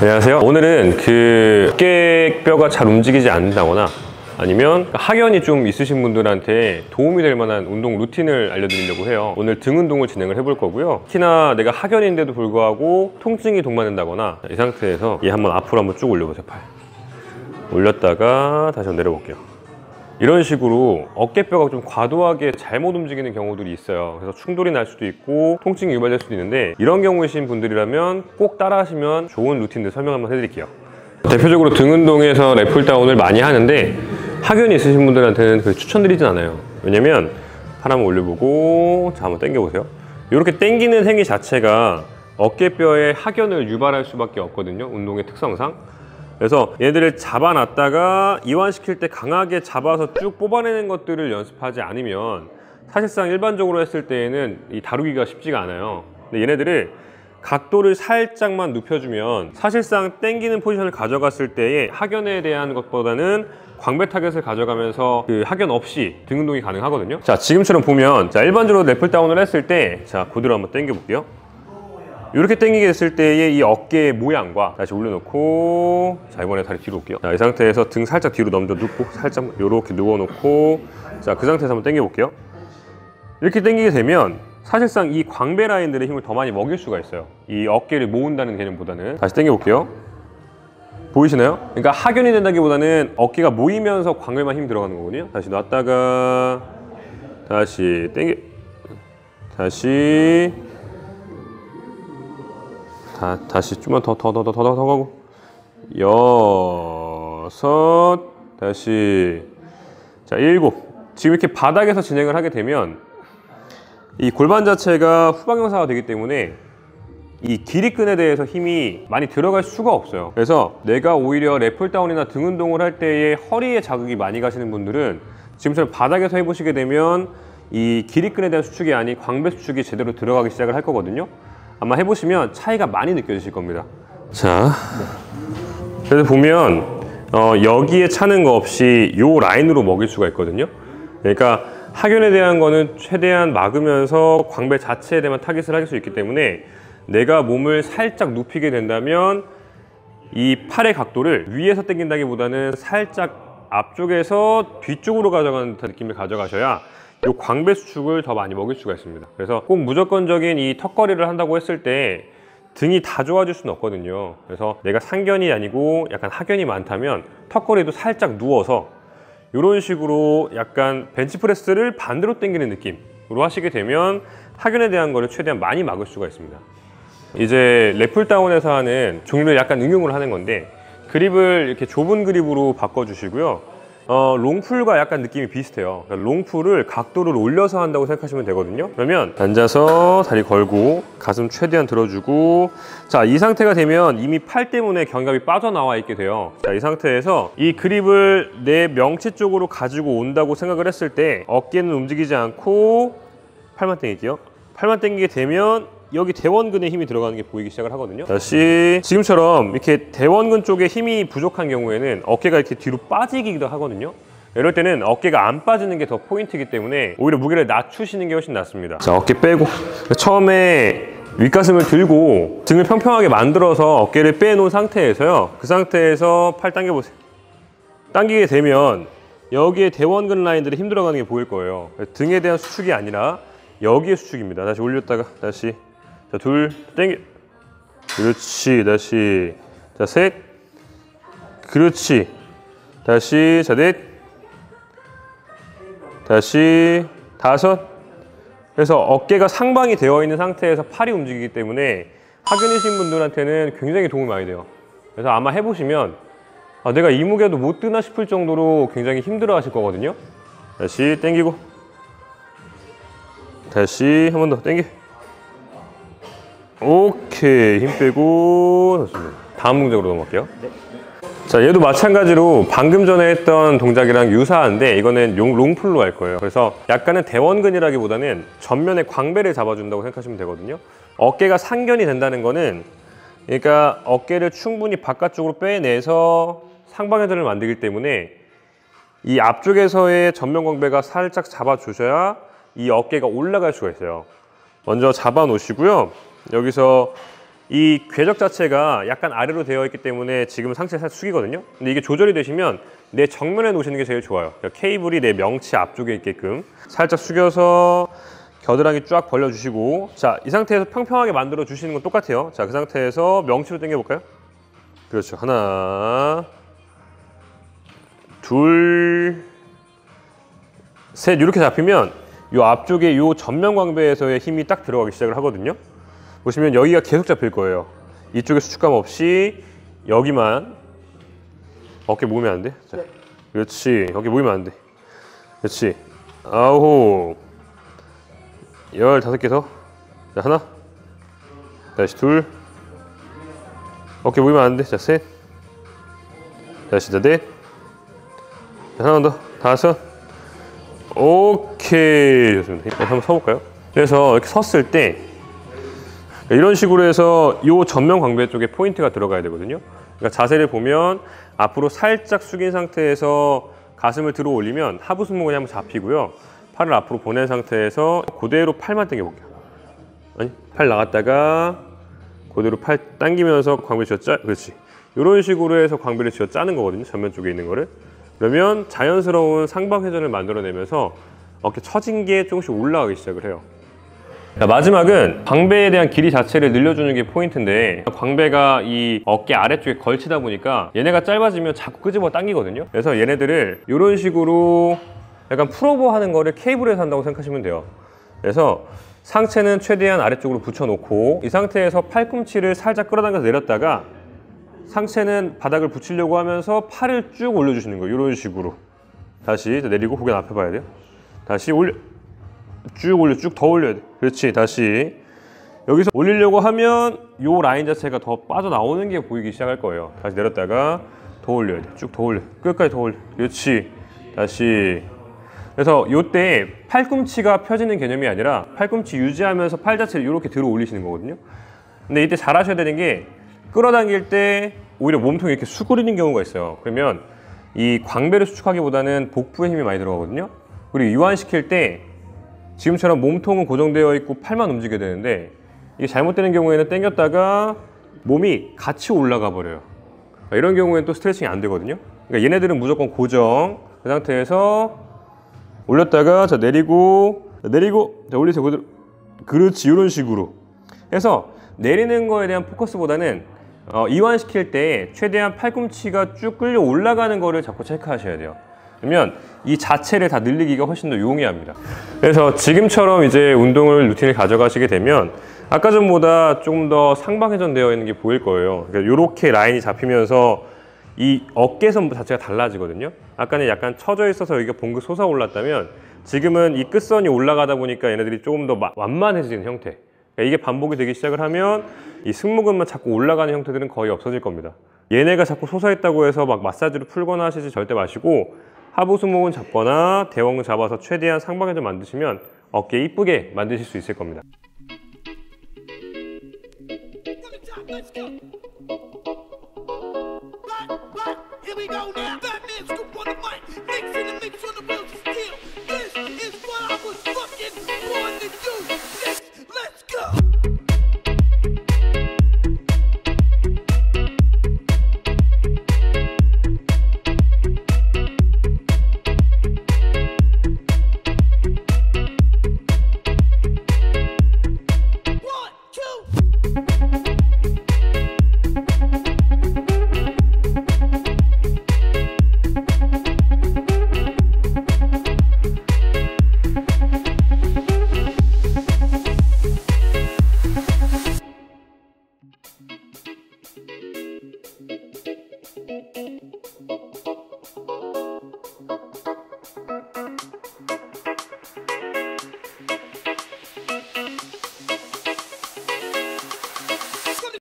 안녕하세요. 오늘은 어깨뼈가 잘 움직이지 않는다거나 아니면 하견이 좀 있으신 분들한테 도움이 될 만한 운동 루틴을 알려드리려고 해요. 오늘 등 운동을 진행을 해볼 거고요. 특히나 내가 하견인데도 불구하고 통증이 동반된다거나 이 상태에서 얘 한번 앞으로 한번 쭉 올려보세요. 팔 올렸다가 다시 한번 내려볼게요. 이런 식으로 어깨뼈가 좀 과도하게 잘못 움직이는 경우들이 있어요. 그래서 충돌이 날 수도 있고 통증이 유발될 수도 있는데, 이런 경우이신 분들이라면 꼭 따라 하시면 좋은 루틴들 설명 한번 해드릴게요. 대표적으로 등 운동에서 랩풀다운을 많이 하는데 하견이 있으신 분들한테는 추천드리진 않아요. 왜냐면 팔 한번 올려보고 자 한번 당겨보세요. 이렇게 당기는 행위 자체가 어깨뼈의 하견을 유발할 수밖에 없거든요, 운동의 특성상. 그래서 얘들을 잡아놨다가 이완시킬 때 강하게 잡아서 쭉 뽑아내는 것들을 연습하지 않으면 사실상 일반적으로 했을 때에는 이 다루기가 쉽지가 않아요. 근데 얘네들을 각도를 살짝만 눕혀주면 사실상 당기는 포지션을 가져갔을 때의 하견에 대한 것보다는 광배 타겟을 가져가면서 그 하견 없이 등 운동이 가능하거든요. 자, 지금처럼 보면 자, 일반적으로 랩풀 다운을 했을 때 자, 그대로 한번 당겨 볼게요. 이렇게 당기게 됐을 때의 이 어깨의 모양과 다시 올려놓고, 자, 이번에 다리 뒤로 올게요. 자, 이 상태에서 등 살짝 뒤로 넘겨 눕고 살짝 이렇게 누워놓고, 자, 그 상태에서 한번 당겨 볼게요. 이렇게 당기게 되면 사실상 이 광배 라인들의 힘을 더 많이 먹일 수가 있어요. 이 어깨를 모은다는 개념보다는. 다시 당겨 볼게요. 보이시나요? 그러니까 하견이 된다기보다는 어깨가 모이면서 광배만 힘이 들어가는 거거든요. 다시 놨다가 다시 당겨, 다시 좀만 더 가고, 6, 다시, 자, 7. 지금 이렇게 바닥에서 진행을 하게 되면 이 골반 자체가 후방형사가 되기 때문에 이 기립근에 대해서 힘이 많이 들어갈 수가 없어요. 그래서 내가 오히려 랩풀 다운이나 등 운동을 할 때에 허리에 자극이 많이 가시는 분들은 지금처럼 바닥에서 해보시게 되면 이 기립근에 대한 수축이 아닌 광배 수축이 제대로 들어가기 시작을 할 거거든요. 아마 해보시면 차이가 많이 느껴지실 겁니다. 자, 그래서 보면 여기에 차는 거 없이 요 라인으로 먹일 수가 있거든요. 그러니까 하견에 대한 거는 최대한 막으면서 광배 자체에 대한 타겟을 할 수 있기 때문에 내가 몸을 살짝 눕히게 된다면 이 팔의 각도를 위에서 당긴다기보다는 살짝 앞쪽에서 뒤쪽으로 가져가는 듯한 느낌을 가져가셔야 이 광배 수축을 더 많이 먹일 수가 있습니다. 그래서 꼭 무조건적인 이 턱걸이를 한다고 했을 때 등이 다 좋아질 수는 없거든요. 그래서 내가 상견이 아니고 약간 하견이 많다면 턱걸이도 살짝 누워서 이런 식으로 약간 벤치프레스를 반대로 당기는 느낌으로 하시게 되면 하견에 대한 거를 최대한 많이 막을 수가 있습니다. 이제 랩풀 다운에서 하는 종류를 약간 응용을 하는 건데, 그립을 이렇게 좁은 그립으로 바꿔주시고요. 롱풀과 약간 느낌이 비슷해요. 그러니까 롱풀을 각도를 올려서 한다고 생각하시면 되거든요. 그러면 앉아서 다리 걸고 가슴 최대한 들어주고, 자, 이 상태가 되면 이미 팔 때문에 견갑이 빠져나와 있게 돼요. 자, 이 상태에서 이 그립을 내 명치 쪽으로 가지고 온다고 생각을 했을 때 어깨는 움직이지 않고 팔만 당길게요. 팔만 당기게 되면 여기 대원근에 힘이 들어가는 게 보이기 시작을 하거든요. 다시 지금처럼 이렇게 대원근 쪽에 힘이 부족한 경우에는 어깨가 이렇게 뒤로 빠지기도 하거든요. 이럴 때는 어깨가 안 빠지는 게 더 포인트이기 때문에 오히려 무게를 낮추시는 게 훨씬 낫습니다. 자, 어깨 빼고 처음에 윗가슴을 들고 등을 평평하게 만들어서 어깨를 빼놓은 상태에서요, 그 상태에서 팔 당겨보세요. 당기게 되면 여기에 대원근 라인들이 힘 들어가는 게 보일 거예요. 등에 대한 수축이 아니라 여기에 수축입니다. 다시 올렸다가 다시, 자, 둘, 땡겨. 그렇지, 다시. 자, 셋. 그렇지. 다시, 자, 넷. 다시, 5. 그래서 어깨가 상방이 되어 있는 상태에서 팔이 움직이기 때문에 하견이신 분들한테는 굉장히 도움이 많이 돼요. 그래서 아마 해보시면 내가 이 무게도 못 드나 싶을 정도로 굉장히 힘들어 하실 거거든요. 다시 땡기고, 다시 한 번 더 땡겨. 오케이, 힘 빼고. 좋습니다. 다음 동작으로 넘어갈게요. 네. 자, 얘도 마찬가지로 방금 전에 했던 동작이랑 유사한데 이거는 롱풀로 할 거예요. 그래서 약간은 대원근이라기보다는 전면에 광배를 잡아준다고 생각하시면 되거든요. 어깨가 상견이 된다는 거는, 그러니까 어깨를 충분히 바깥쪽으로 빼내서 상방회전을 만들기 때문에 이 앞쪽에서의 전면 광배가 살짝 잡아주셔야 이 어깨가 올라갈 수가 있어요. 먼저 잡아 놓으시고요. 여기서 이 궤적 자체가 약간 아래로 되어 있기 때문에 지금 상체를 살짝 숙이거든요. 근데 이게 조절이 되시면 내 정면에 놓으시는 게 제일 좋아요. 그러니까 케이블이 내 명치 앞쪽에 있게끔 살짝 숙여서 겨드랑이 쫙 벌려주시고, 자, 이 상태에서 평평하게 만들어 주시는 건 똑같아요. 자, 그 상태에서 명치로 당겨 볼까요? 그렇죠. 하나, 둘, 셋. 이렇게 잡히면 이 앞쪽에 이 전면 광배에서의 힘이 딱 들어가기 시작을 하거든요. 보시면 여기가 계속 잡힐 거예요. 이쪽에 수축감 없이 여기만. 어깨 모으면 안 돼. 자, 그렇지. 어깨 모으면 안 돼. 그렇지. 아홉, 15개 더. 자, 하나, 다시 둘, 어깨 모이면 안 돼. 자, 셋, 다시 넷, 자, 하나만 더, 다섯. 오케이. 좋습니다. 한번 서볼까요? 그래서 이렇게 섰을 때 이런 식으로 해서 이 전면 광배 쪽에 포인트가 들어가야 되거든요. 그러니까 자세를 보면 앞으로 살짝 숙인 상태에서 가슴을 들어 올리면 하부 승모근이 한번 잡히고요. 팔을 앞으로 보낸 상태에서 그대로 팔만 당겨 볼게요. 아니, 팔 나갔다가 그대로 팔 당기면서 광배 쥐어 짜. 그렇지. 이런 식으로 해서 광배를 쥐어 짜는 거거든요. 전면 쪽에 있는 거를. 그러면 자연스러운 상방 회전을 만들어내면서 어깨 처진 게 조금씩 올라가기 시작을 해요. 자, 마지막은 광배에 대한 길이 자체를 늘려주는 게 포인트인데, 광배가 이 어깨 아래쪽에 걸치다 보니까 얘네가 짧아지면 자꾸 끄집어 당기거든요. 그래서 얘네들을 이런 식으로 약간 풀오버 하는 거를 케이블에서 한다고 생각하시면 돼요. 그래서 상체는 최대한 아래쪽으로 붙여놓고 이 상태에서 팔꿈치를 살짝 끌어당겨서 내렸다가 상체는 바닥을 붙이려고 하면서 팔을 쭉 올려주시는 거예요. 이런 식으로. 다시 내리고 고개 앞에 봐야 돼요. 다시 올려. 쭉 올려. 쭉 더 올려야 돼. 그렇지. 다시. 여기서 올리려고 하면 이 라인 자체가 더 빠져나오는 게 보이기 시작할 거예요. 다시 내렸다가 더 올려야 돼. 쭉 더 올려. 끝까지 더 올려. 그렇지. 다시. 그래서 이때 팔꿈치가 펴지는 개념이 아니라 팔꿈치 유지하면서 팔 자체를 이렇게 들어 올리시는 거거든요. 근데 이때 잘 하셔야 되는 게 끌어당길 때 오히려 몸통이 이렇게 수그리는 경우가 있어요. 그러면 이 광배를 수축하기보다는 복부에 힘이 많이 들어가거든요. 그리고 이완시킬 때 지금처럼 몸통은 고정되어 있고 팔만 움직여야 되는데 이게 잘못되는 경우에는 당겼다가 몸이 같이 올라가 버려요. 이런 경우에는 또 스트레칭이 안 되거든요. 그러니까 얘네들은 무조건 고정. 그 상태에서 올렸다가 자 내리고 자 올리세요. 그대로. 그렇지. 이런 식으로 해서 내리는 거에 대한 포커스보다는 이완시킬 때 최대한 팔꿈치가 쭉 끌려 올라가는 거를 자꾸 체크하셔야 돼요. 그러면 이 자체를 다 늘리기가 훨씬 더 용이합니다. 그래서 지금처럼 이제 운동을 루틴을 가져가시게 되면 아까 전보다 조금 더 상방회전되어 있는 게 보일 거예요. 그러니까 이렇게 라인이 잡히면서 이 어깨선 자체가 달라지거든요. 아까는 약간 처져 있어서 여기가 봉긋 솟아 올랐다면 지금은 이 끝선이 올라가다 보니까 얘네들이 조금 더 완만해지는 형태. 그러니까 이게 반복이 되기 시작을 하면 이 승모근만 자꾸 올라가는 형태들은 거의 없어질 겁니다. 얘네가 자꾸 솟아있다고 해서 막 마사지로 풀거나 하시지 절대 마시고 하부 승모근 잡거나 대원근 잡아서 최대한 상방회전 만드시면 어깨 이쁘게 만드실 수 있을 겁니다.